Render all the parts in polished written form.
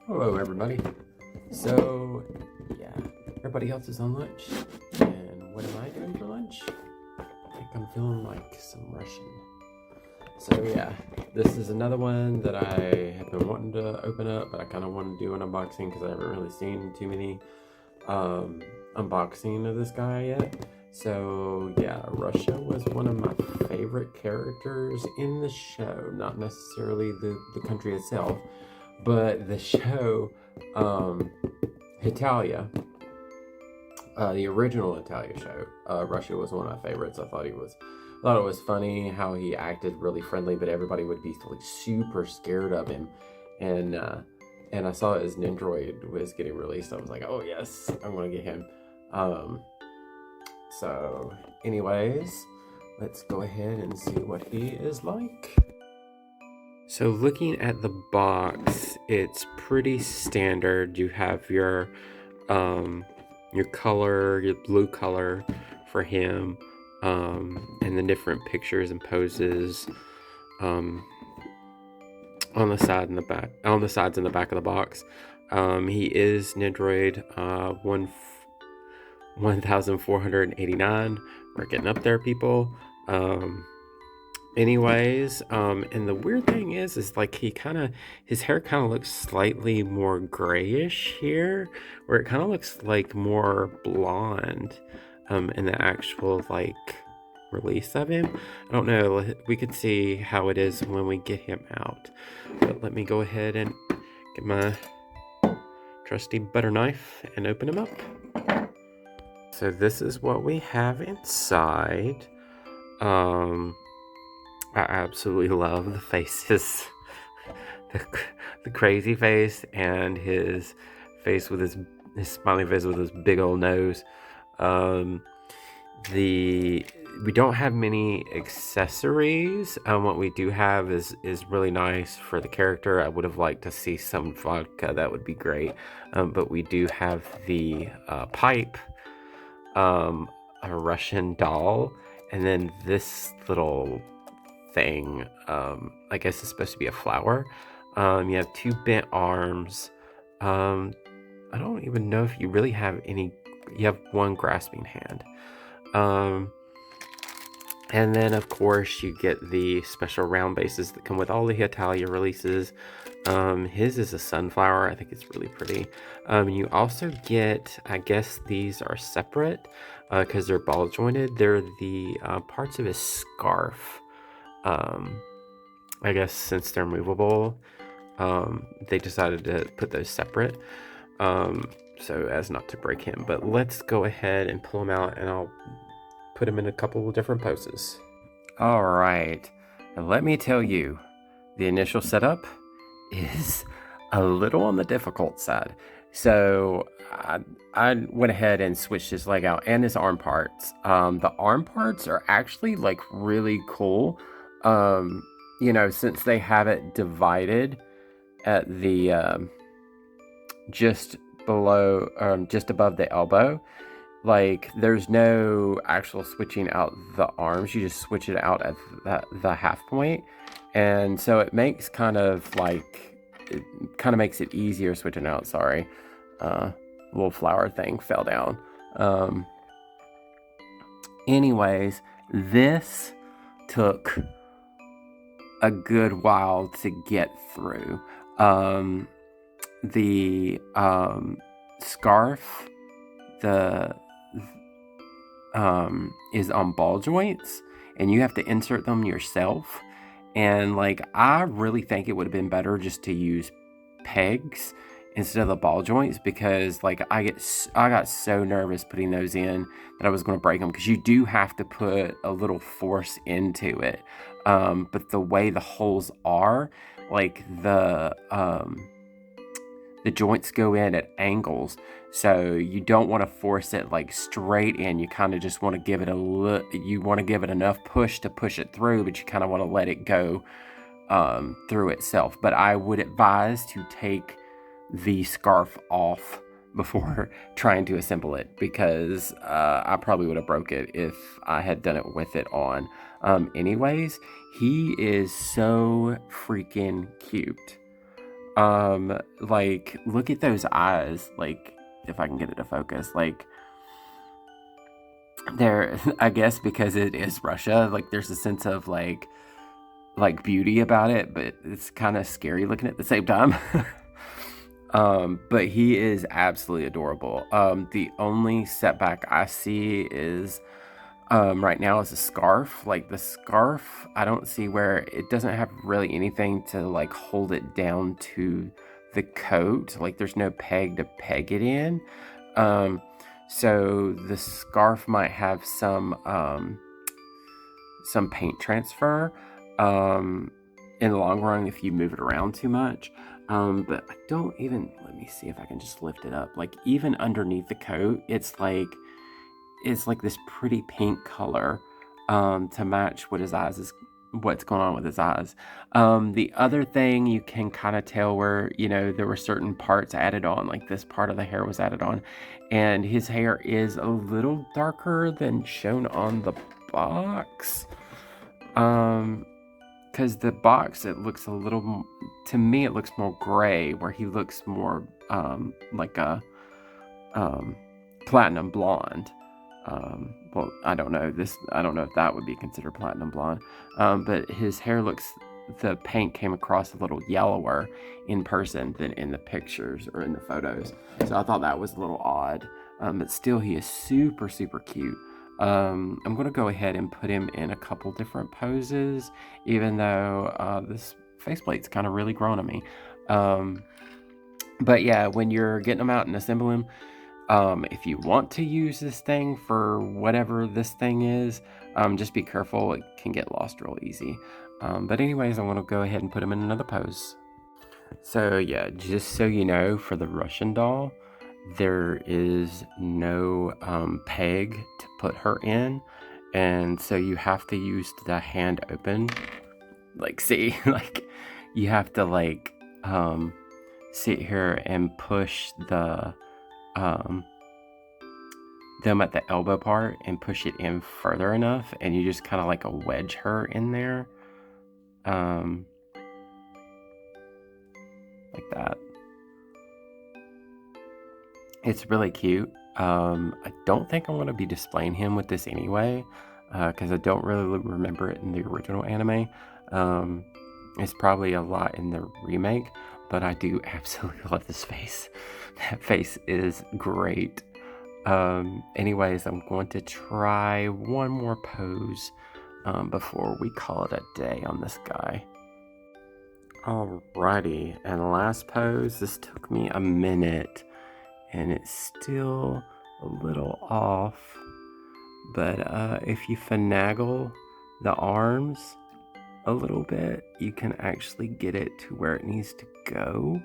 Hello, everybody. So, yeah, everybody else is on lunch, and what am I doing for lunch? I think I'm feeling like some Russian. So, yeah, this is another one that I have been wanting to open up, but I kind of want to do an unboxing because I haven't really seen too many unboxing of this guy yet. So, yeah, Russia was one of my favorite characters in the show, not necessarily the country itself, but the show, Hetalia, the original Hetalia show. Russia was one of my favorites. I thought it was funny how he acted really friendly, but everybody would be like super scared of him. And I saw his nendoroid was getting released. I was like, oh yes, I'm gonna get him. So, anyways, let's go ahead and see what he is like. So looking at the box, it's pretty standard. You have your color, your blue color for him, and the different pictures and poses on the side and the back, on the sides and the back of the box. He is nendoroid 1489. We're getting up there, people. Anyways, and the weird thing is like his hair kind of looks slightly more grayish here, where it kind of looks like more blonde, in the actual like release of him. I don't know. We could see how it is when we get him out. But let me go ahead and get my trusty butter knife and open him up. So this is what we have inside. I absolutely love the faces, the crazy face, and his face with his smiley face with his big old nose. We don't have many accessories. What we do have is really nice for the character. I would have liked to see some vodka. That would be great. But we do have the pipe, a Russian doll, and then this little thing, I guess it's supposed to be a flower. You have two bent arms. I don't even know if you really have any. You have one grasping hand. And then, of course, you get the special round bases that come with all the Hetalia releases. His is a sunflower. I think it's really pretty. You also get, I guess these are separate because they're ball jointed. They're the parts of his scarf. I guess since they're movable, they decided to put those separate, so as not to break him. But let's go ahead and pull him out, and I'll put him in a couple of different poses. All right, let me tell you, the initial setup is a little on the difficult side. So I went ahead and switched his leg out and his arm parts. The arm parts are actually like really cool. Since they have it divided at the just below, just above the elbow, like there's no actual switching out the arms. You just switch it out at the half point, and so it makes makes it easier switching out. Sorry, little flower thing fell down. Anyways, this took a good while to get through. The scarf, is on ball joints, and you have to insert them yourself. And like, I really think it would have been better just to use pegs instead of the ball joints, because like I got so nervous putting those in that I was going to break them, because you do have to put a little force into it. But the way the holes are, like the joints go in at angles, so you don't want to force it like straight in. You kind of just want to give it you want to give it enough push to push it through, but you kind of want to let it go through itself. But I would advise to take the scarf off before trying to assemble it, because I probably would have broke it if I had done it with it on. Anyways, he is so freaking cute. Like, look at those eyes. Like, if I can get it to focus, like, there, I guess because it is Russia, like, there's a sense of like beauty about it, but it's kind of scary looking at the same time. But he is absolutely adorable. The only setback I see is right now is a scarf. Like the scarf, I don't see where it doesn't have really anything to like hold it down to the coat. Like there's no peg to peg it in. Um, so the scarf might have some paint transfer in the long run if you move it around too much. But I don't even, let me see if I can just lift it up. Like even underneath the coat, it's like this pretty pink color to match what his eyes is, what's going on with his eyes. The other thing you can kind of tell where, you know, there were certain parts added on, like this part of the hair was added on, and his hair is a little darker than shown on the box. Because the box, it looks a little, to me, it looks more gray, where he looks more like a platinum blonde. Well, I don't know if that would be considered platinum blonde. But his hair looks, the paint came across a little yellower in person than in the pictures or in the photos. So I thought that was a little odd. But still, he is super, super cute. I'm going to go ahead and put him in a couple different poses, even though this faceplate's kind of really grown on me. But yeah, when you're getting them out and assembling them, if you want to use this thing for whatever this thing is, just be careful. It can get lost real easy. But anyways, I'm going to go ahead and put him in another pose. So yeah, just so you know, for the Russian doll, there is no peg to put her in, and so you have to use the hand open. Like, see, like you have to like sit here and push the them at the elbow part and push it in further enough, and you just kind of like a wedge her in there, like that. It's really cute. I don't think I'm going to be displaying him with this anyway, because I don't really remember it in the original anime. It's probably a lot in the remake, but I do absolutely love this face. That face is great. Anyways, I'm going to try one more pose before we call it a day on this guy. Alrighty, and last pose. This took me a minute, and it's still a little off, but if you finagle the arms a little bit, you can actually get it to where it needs to go.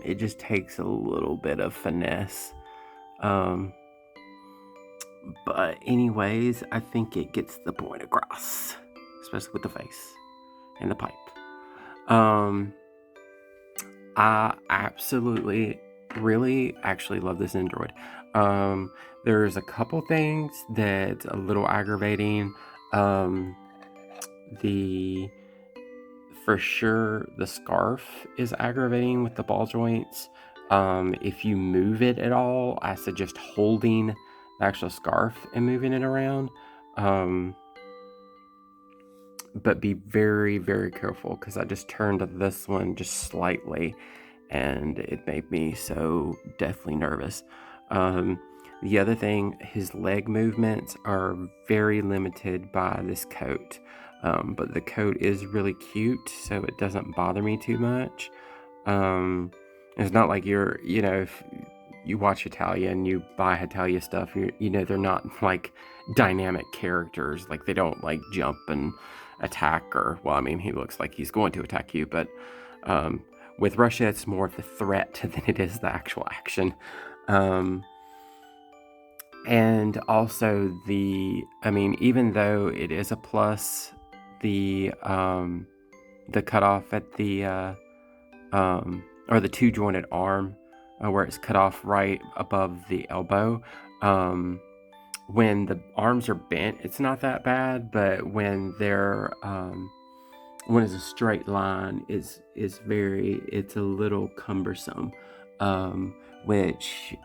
It just takes a little bit of finesse, but anyways, I think it gets the point across, especially with the face and the pipe. I absolutely really actually love this nendoroid. There's a couple things that's a little aggravating. For sure the scarf is aggravating with the ball joints. If you move it at all, I suggest holding the actual scarf and moving it around. But be very, very careful, because I just turned this one just slightly and it made me so deathly nervous. The other thing, his leg movements are very limited by this coat, but the coat is really cute, so it doesn't bother me too much. It's not like you're, you know, if you watch Hetalia and you buy Hetalia stuff, you know, they're not like dynamic characters. Like, they don't like jump and attack, or, well, I mean, he looks like he's going to attack you, but with Russia, it's more of the threat than it is the actual action. And also I mean, even though it is a plus, the cutoff at the or the two jointed arm, where it's cut off right above the elbow, when the arms are bent, it's not that bad, but when they're when it's a straight line is very, it's a little cumbersome, which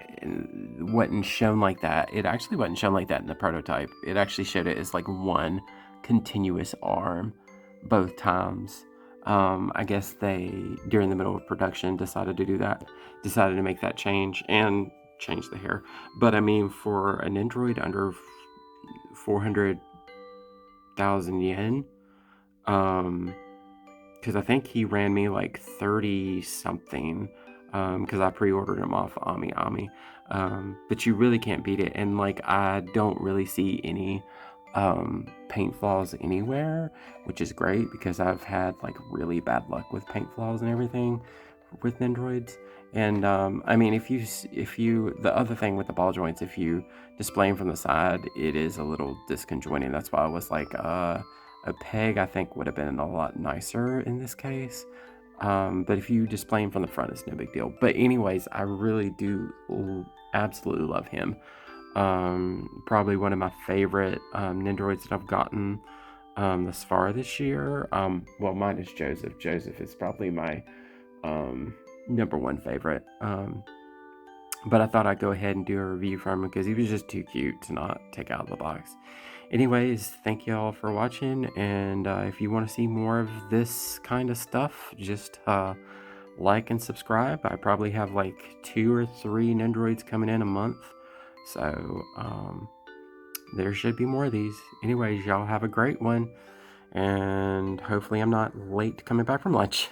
wasn't shown like that. It actually wasn't shown like that in the prototype. It actually showed it as like one continuous arm both times. I guess they, during the middle of production, decided to make that change and change the hair. But I mean, for an Nendoroid under 400,000 yen, because I think he ran me like 30 something, because I pre-ordered him off Ami. But you really can't beat it, and like I don't really see any paint flaws anywhere, which is great because I've had like really bad luck with paint flaws and everything with Nendoroids. And I mean, if you the other thing with the ball joints, if you display them from the side, it is a little disconjointed. That's why I was like, a peg I think would have been a lot nicer in this case. But if you display him from the front, it's no big deal. But anyways, I really do absolutely love him. Probably one of my favorite Nendoroids that I've gotten thus far this year. Well, mine is Joseph. Joseph is probably my number one favorite. But I thought I'd go ahead and do a review for him because he was just too cute to not take out of the box. Anyways, thank you all for watching, and if you want to see more of this kind of stuff, just like and subscribe. I probably have like 2 or 3 Nendoroids coming in a month, so there should be more of these. Anyways, y'all have a great one, and hopefully I'm not late coming back from lunch.